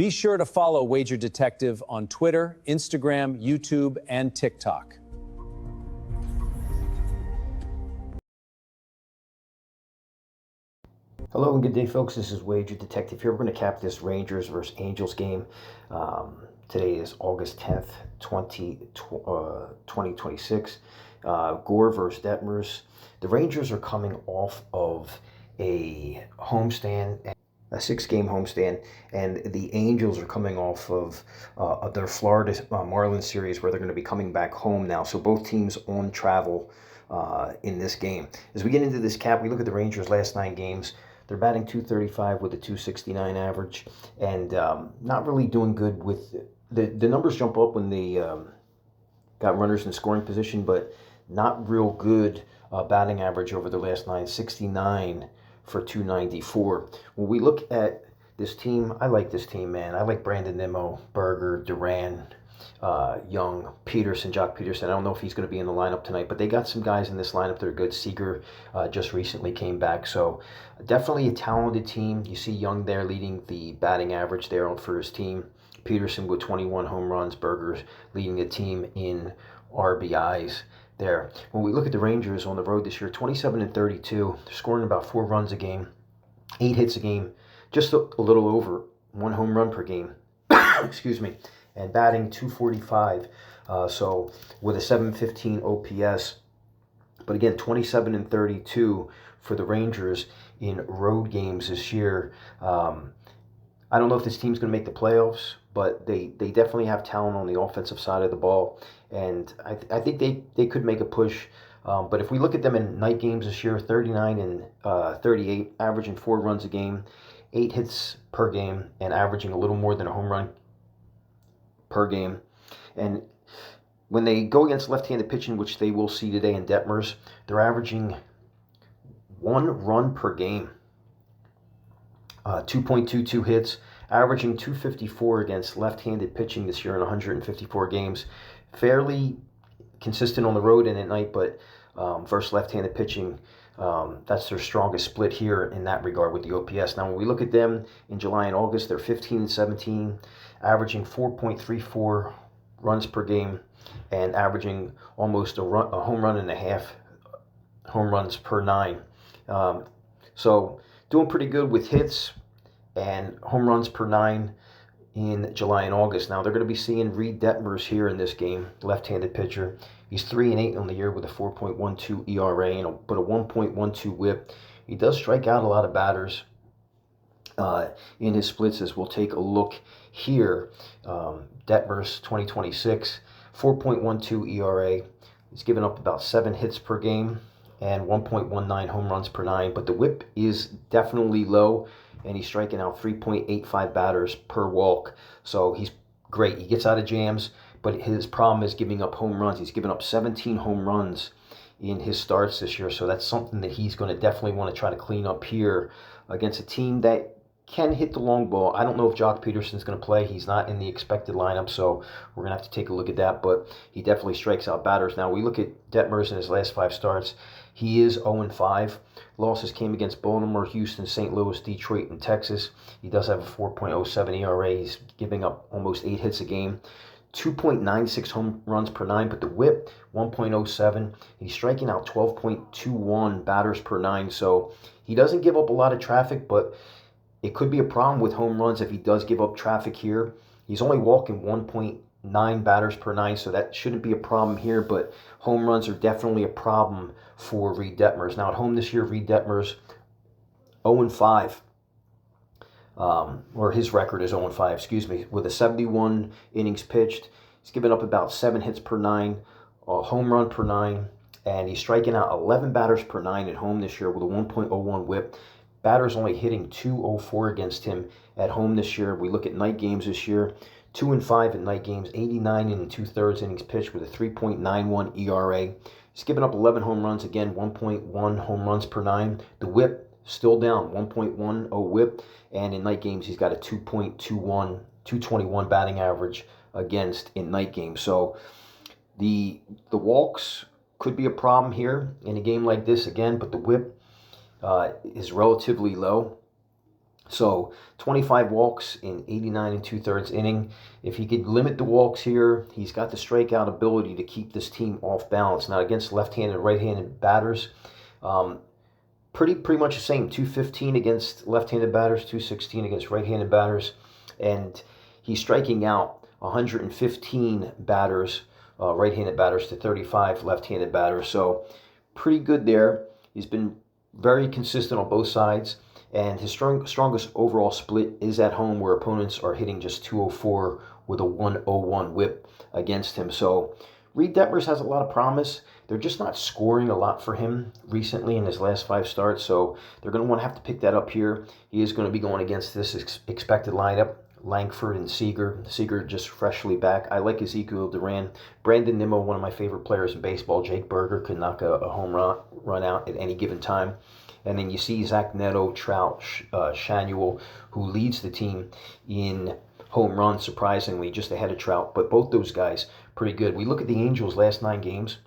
Be sure to follow Wager Detective on Twitter, Instagram, YouTube, and TikTok. Hello and good day, folks. This is Wager Detective here. We're going to cap this Rangers versus Angels game. Today is August 10th, 2026. Gore versus Detmers. The Rangers are coming off of a homestand, a 6-game homestand, and the Angels are coming off of their Florida Marlins series where they're going to be coming back home now. So both teams on travel in this game. As we get into this cap, we look at the Rangers' last 9 games. They're batting .235 with a .269 average, and not really doing good with the numbers jump up when they got runners in scoring position, but not real good batting average over the last 9, 69 for .294. When we look at this team, I like this team, man. I like Brandon Nimmo, Berger, Duran, Young, Peterson, Jock Peterson. I don't know if he's going to be in the lineup tonight, but they got some guys in this lineup that are good. Seager just recently came back, so definitely a talented team. You see Young there leading the batting average there for his team. Peterson with 21 home runs. Berger's leading the team in RBIs there. When we look at the Rangers on the road this year, 27-32. They're scoring about 4 runs a game, 8 hits a game, just a little over 1 home run per game. Excuse me. And batting .245, so with a .715 OPS. But again, 27-32 for the Rangers in road games this year. I don't know if this team's going to make the playoffs, but they definitely have talent on the offensive side of the ball, and I think they could make a push. But if we look at them in night games this year, 39-38, averaging 4 runs a game, 8 hits per game, and averaging a little more than a home run per game. And when they go against left-handed pitching, which they will see today in Detmers, they're averaging 1 run per game, 2.22 hits, averaging .254 against left-handed pitching this year in 154 games. Fairly consistent on the road and at night, but versus left-handed pitching, that's their strongest split here in that regard with the OPS. Now, when we look at them in July and August, they're 15-17, averaging 4.34 runs per game and averaging almost a home run and a half home runs per 9. So doing pretty good with hits and home runs per 9 in July and August. Now, they're going to be seeing Reed Detmers here in this game, left-handed pitcher. He's 3-8 on the year with a 4.12 ERA but a 1.12 WHIP. He does strike out a lot of batters in his splits, as we'll take a look here. Detmers 2026, 4.12 ERA. He's given up about 7 hits per game and 1.19 home runs per 9, but the WHIP is definitely low, and he's striking out 3.85 batters per walk. So he's great. He gets out of jams, but his problem is giving up home runs. He's given up 17 home runs in his starts this year, so that's something that he's going to definitely want to try to clean up here against a team that can hit the long ball. I don't know if Jock Peterson's going to play. He's not in the expected lineup, so we're going to have to take a look at that, but he definitely strikes out batters. Now, we look at Detmers in his last 5 starts. He is 0-5. Losses came against Baltimore, Houston, St. Louis, Detroit, and Texas. He does have a 4.07 ERA. He's giving up almost 8 hits a game. 2.96 home runs per 9, but the WHIP, 1.07. He's striking out 12.21 batters per 9, so he doesn't give up a lot of traffic, but it could be a problem with home runs if he does give up traffic here. He's only walking 1.9 batters per 9, so that shouldn't be a problem here, but home runs are definitely a problem for Reed Detmers. Now, at home this year, Reed Detmers 0-5. Or his record is 0-5, excuse me, with a 71 innings pitched. He's given up about 7 hits per 9, a home run per 9, and he's striking out 11 batters per 9 at home this year with a 1.01 WHIP. Batters only hitting .204 against him at home this year. We look at night games this year, 2-5 at night games, 89 2/3 innings pitched with a 3.91 ERA. He's given up 11 home runs, again, 1.1 home runs per 9. The WHIP still down, 1.10 WHIP, and in night games he's got a 221 batting average against in night games. So the walks could be a problem here in a game like this again, but the WHIP is relatively low. So 25 walks in 89 and 2/3 inning. If he could limit the walks here, he's got the strikeout ability to keep this team off balance. Now against left-handed and right-handed batters, um, pretty much the same. 215 against left-handed batters, 216 against right-handed batters, and he's striking out 115 batters, right-handed batters, to 35 left-handed batters. So pretty good there. He's been very consistent on both sides, and his strongest overall split is at home, where opponents are hitting just 204 with a 101 whip against him. So Reed Detmers has a lot of promise. They're just not scoring a lot for him recently in his last 5 starts, so they're going to want to have to pick that up here. He is going to be going against this expected lineup: Langford and Seager. Seager just freshly back. I like Ezekiel Duran. Brandon Nimmo, one of my favorite players in baseball. Jake Berger could knock a home run out at any given time. And then you see Zach Neto, Trout, Shanuel, who leads the team in home runs, surprisingly, just ahead of Trout. But both those guys, pretty good. We look at the Angels' last 9 games.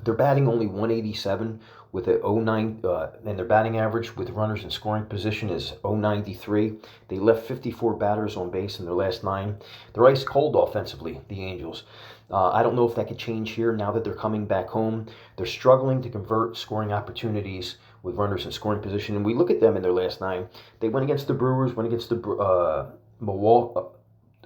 They're batting only 187 with a 0.9, and their batting average with runners in scoring position is 0.93. They left 54 batters on base in their last 9. They're ice cold offensively, the Angels. I don't know if that could change here now that they're coming back home. They're struggling to convert scoring opportunities with runners in scoring position. And we look at them in their last 9. They went against the Brewers, went against the Milwaukee,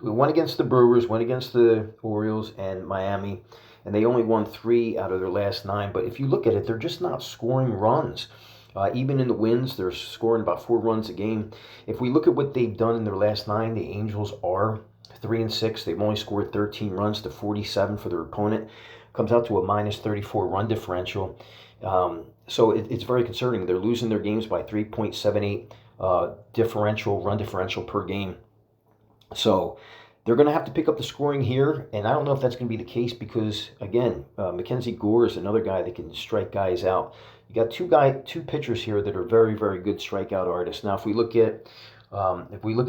went against the Brewers, went against the Orioles and Miami, and they only won 3 out of their last 9. But if you look at it, they're just not scoring runs. Even in the wins, they're scoring about 4 runs a game. If we look at what they've done in their last 9, the Angels are 3-6. They've only scored 13 runs to 47 for their opponent. Comes out to a minus 34 run differential. So it's very concerning. They're losing their games by 3.78 run differential per game. So they're going to have to pick up the scoring here, and I don't know if that's going to be the case because, again, Mackenzie Gore is another guy that can strike guys out. You got two pitchers here that are very, very good strikeout artists. Now, if we look at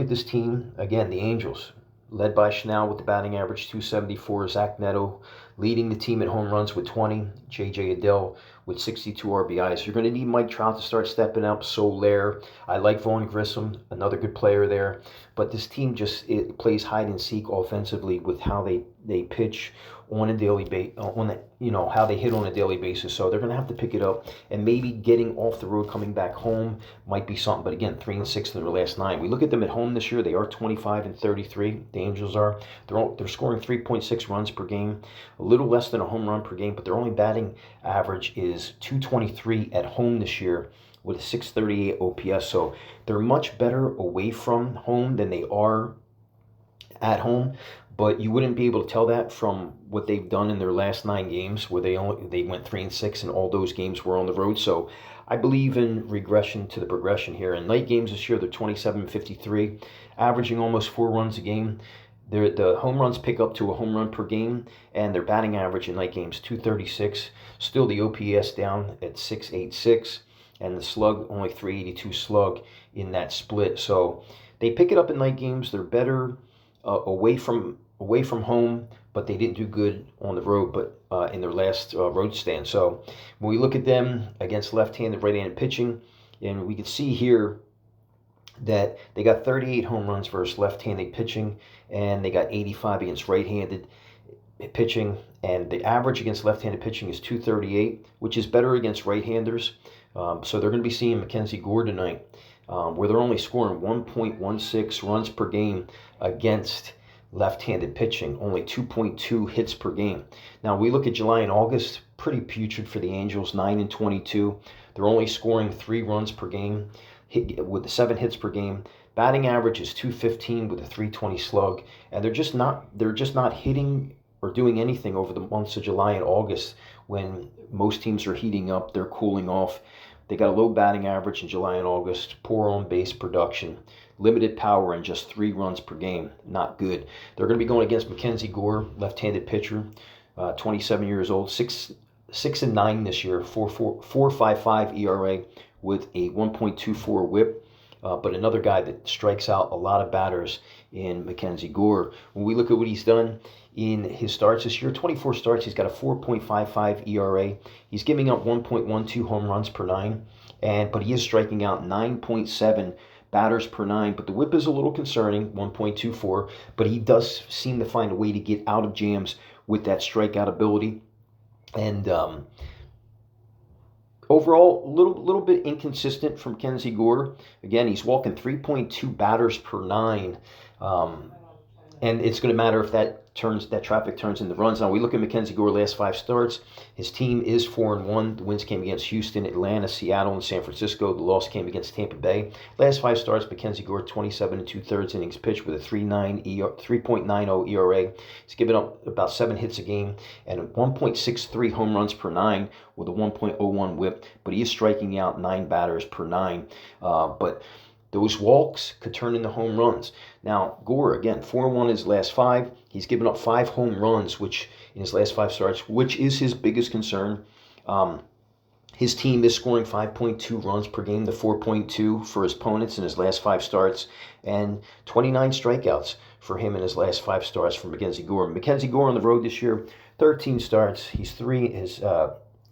this team, again, the Angels, led by Schnell with the batting average 274, Zach Neto leading the team in home runs with 20, J.J. Adele with 62 RBIs. You're going to need Mike Trout to start stepping up. Soler, I like Vaughn Grissom, another good player there. But this team it plays hide and seek offensively with how they pitch on a daily basis, how they hit on a daily basis. So they're going to have to pick it up, and maybe getting off the road, coming back home might be something. But again, 3-6 in their last 9. We look at them at home this year; they are 25-33. The Angels are. They're scoring 3.6 runs per game, a little less than a home run per game, but their only batting average is 223 at home this year, with a 638 OPS. So they're much better away from home than they are at home. But you wouldn't be able to tell that from what they've done in their last 9 games, where they went 3-6, and all those games were on the road. So I believe in regression to the progression here. In night games this year, they're 27-53, averaging almost 4 runs a game. The home runs pick up to a home run per game, and their batting average in night games 236. Still the OPS down at 686, and the slug only 382 slug in that split. So they pick it up in night games. They're better away from home, but they didn't do good on the road, but in their last road stand. So when we look at them against left-handed, right-handed pitching, and we can see here that they got 38 home runs versus left-handed pitching, and they got 85 against right-handed pitching, and the average against left-handed pitching is 238, which is better against right-handers. So they're going to be seeing Mackenzie Gore tonight, where they're only scoring 1.16 runs per game against left-handed pitching, only 2.2 hits per game. Now we look at July and August, pretty putrid for the Angels, 9-22. They're only scoring 3 runs per game, with 7 hits per game. Batting average is 215 with a 320 slug, and they're just not hitting or doing anything over the months of July and August when most teams are heating up, they're cooling off. They got a low batting average in July and August, poor on base production, limited power, and just 3 runs per game. Not good. They're going to be going against Mackenzie Gore, left-handed pitcher, 27 years old, 6-9 this year, 4.55 ERA with a 1.24 WHIP. But another guy that strikes out a lot of batters in Mackenzie Gore. When we look at what he's done in his starts this year, 24 starts, he's got a 4.55 ERA. He's giving up 1.12 home runs per 9, but he is striking out 9.7 batters per 9, but the whip is a little concerning, 1.24, but he does seem to find a way to get out of jams with that strikeout ability. And overall, little bit inconsistent from Mackenzie Gore. Again, he's walking 3.2 batters per 9. And it's going to matter if that traffic turns into runs. Now we look at Mackenzie Gore last 5 starts. His team is 4-1. The wins came against Houston, Atlanta, Seattle, and San Francisco. The loss came against Tampa Bay. Last 5 starts, Mackenzie Gore 27 2/3 innings pitched with a 3.90 ERA. He's given up about 7 hits a game and 1.63 home runs per 9 with a 1.01 WHIP. But he is striking out 9 batters per 9. But those walks could turn into home runs. Now, Gore, again, 4-1 his last 5. He's given up 5 home runs, which in his last 5 starts, which is his biggest concern. His team is scoring 5.2 runs per game to 4.2 for his opponents in his last 5 starts, and 29 strikeouts for him in his last 5 starts for Mackenzie Gore. Mackenzie Gore on the road this year, 13 starts. His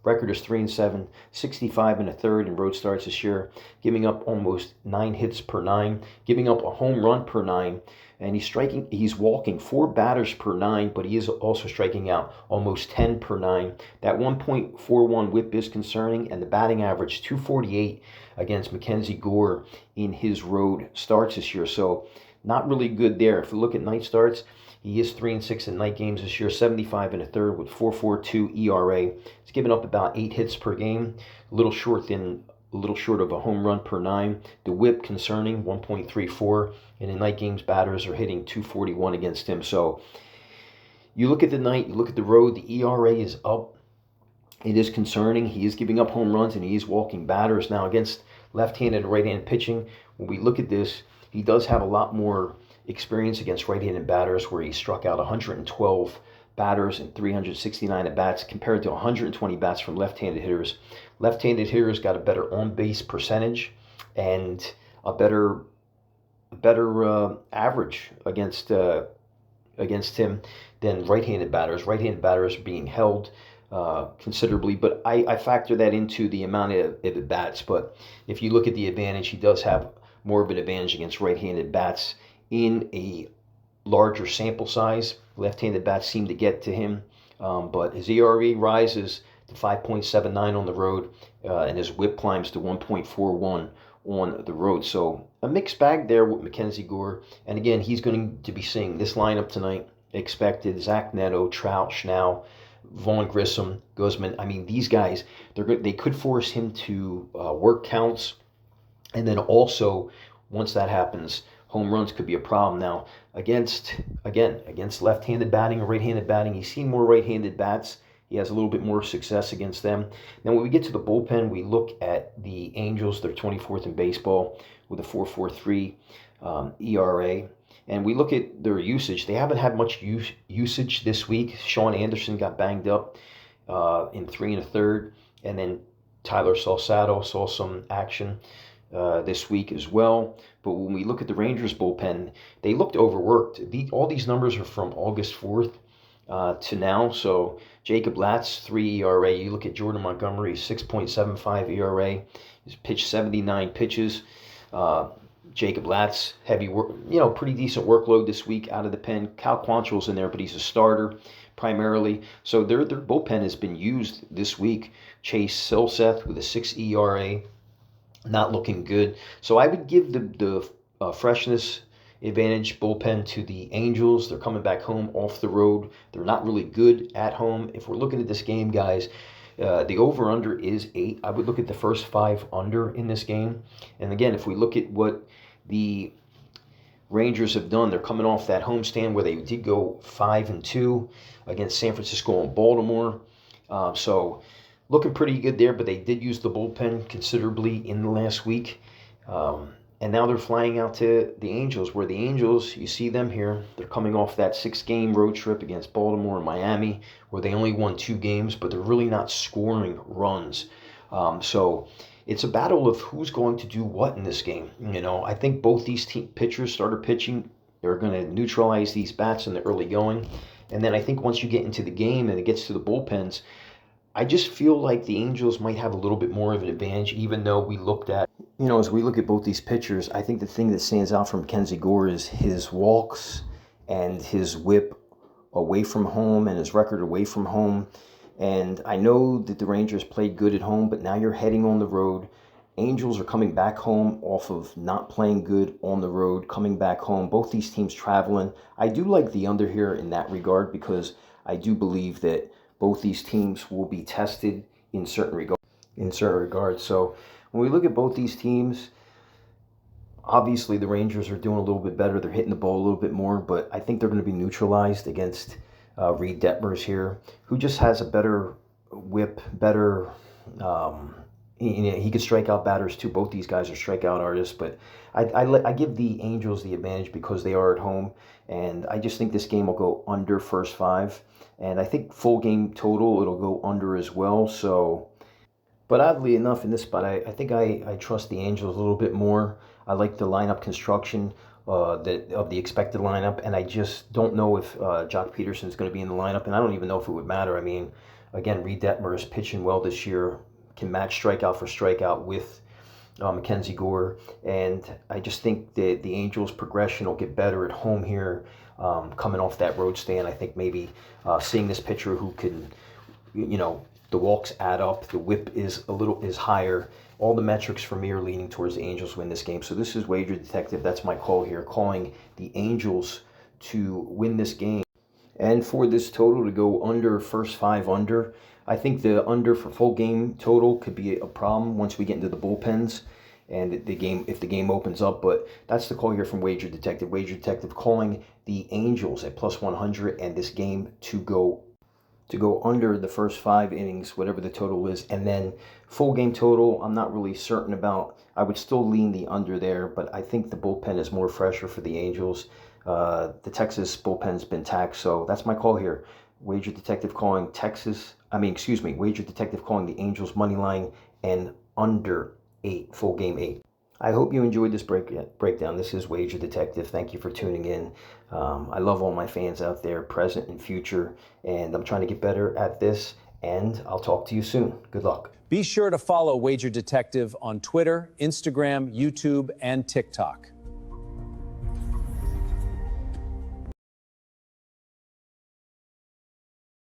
record is 3-7, 65 1/3 in road starts this year, giving up almost 9 hits per 9, giving up a home run per 9, and he's walking 4 batters per 9, but he is also striking out almost 10 per 9. That 1.41 WHIP is concerning, and the batting average 248 against Mackenzie Gore in his road starts this year. So not really good there. If we look at night starts, he is 3-6 in night games this year, 75 1/3 with 4.42 ERA. He's given up about 8 hits per game, a little short of a home run per 9. The WHIP concerning, 1.34, and in night games, batters are hitting 241 against him. So you look at the night, you look at the road, the ERA is up. It is concerning. He is giving up home runs and he is walking batters. Now against left-handed and right-handed pitching, when we look at this, he does have a lot more experience against right-handed batters, where he struck out 112 batters and 369 at bats compared to 120 bats from left-handed hitters. Left-handed hitters got a better on-base percentage and a better average against him than right-handed batters. Right-handed batters are being held considerably, but I factor that into the amount of at bats. But if you look at the advantage, he does have more of an advantage against right-handed bats in a larger sample size. Left-handed bats seem to get to him, but his ERA rises to 5.79 on the road, and his WHIP climbs to 1.41 on the road. So a mixed bag there with Mackenzie Gore. And again, he's going to be seeing this lineup tonight. Expected Zach Neto, Trout, Schnau, Vaughn Grissom, Guzman. I mean, these guys, they could force him to work counts. And then also, once that happens, home runs could be a problem. Now, against left-handed batting or right-handed batting, he's seen more right-handed bats. He has a little bit more success against them. Now, when we get to the bullpen, we look at the Angels. They're 24th in baseball with a 4.43 ERA. And we look at their usage. They haven't had much usage this week. Sean Anderson got banged up in 3 1/3. And then Tyler Salcedo saw some action this week as well. But when we look at the Rangers bullpen, they looked overworked. All these numbers are from August 4th to now. So Jacob Latz, 3 ERA. You look at Jordan Montgomery, 6.75 ERA. He's pitched 79 pitches. Jacob Latz, heavy work, pretty decent workload this week out of the pen. Cal Quantrill's in there, but he's a starter primarily. So their bullpen has been used this week. Chase Silseth with a 6 ERA. Not looking good. So I would give the freshness advantage bullpen to the Angels. They're coming back home off the road. They're not really good at home. If we're looking at this game, guys, the over-under is 8. I would look at the first 5 under in this game. And again, if we look at what the Rangers have done, they're coming off that homestand where they did go 5-2 against San Francisco and Baltimore. So looking pretty good there, but they did use the bullpen considerably in the last week. And now they're flying out to the Angels, where the Angels, you see them here, they're coming off that 6-game road trip against Baltimore and Miami, where they only won 2 games, but they're really not scoring runs. So it's a battle of who's going to do what in this game. I think both these pitchers, starter pitching, they're going to neutralize these bats in the early going. And then I think once you get into the game and it gets to the bullpens, I just feel like the Angels might have a little bit more of an advantage, even though we looked at, as we look at both these pitchers, I think the thing that stands out from Mackenzie Gore is his walks and his whip away from home and his record away from home. And I know that the Rangers played good at home, but now you're heading on the road. Angels are coming back home off of not playing good on the road, coming back home. Both these teams traveling. I do like the under here in that regard because I do believe that both these teams will be tested in certain regards. So when we look at both these teams, obviously the Rangers are doing a little bit better. They're hitting the ball a little bit more, but I think they're going to be neutralized against Detmers here, who just has a better whip, better. He could strike out batters too. Both these guys are strikeout artists, but I give the Angels the advantage because they are at home, and I just think this game will go under first five, and I think full game total it'll go under as well. So, but oddly enough, in this spot, I think I trust the Angels a little bit more. I like the lineup construction of the expected lineup, and I just don't know if Jock Peterson is going to be in the lineup, and I don't even know if it would matter. I mean, again, Reed Detmer is pitching well this year, can match strikeout for strikeout with Mackenzie Gore, and I just think that the Angels' progression will get better at home here, coming off that road stand. I think maybe seeing this pitcher who can, the walks add up, the whip is higher. All the metrics for me are leaning towards the Angels win this game. So this is Wager Detective. That's my call here, calling the Angels to win this game. And for this total to go under first five under, I think the under for full game total could be a problem once we get into the bullpens and if the game opens up. But that's the call here from Wager Detective. Wager Detective calling the Angels at plus 100 and this game to go under the first 5 innings, whatever the total is. And then full game total, I'm not really certain about. I would still lean the under there, but I think the bullpen is more fresher for the Angels. The Texas bullpen's been taxed, so that's my call here. Wager Detective calling Wager Detective calling the Angels money line and under 8, full game 8. I hope you enjoyed this breakdown. This is Wager Detective. Thank you for tuning in. I love all my fans out there, present and future, and I'm trying to get better at this, and I'll talk to you soon. Good luck. Be sure to follow Wager Detective on Twitter, Instagram, YouTube, and TikTok.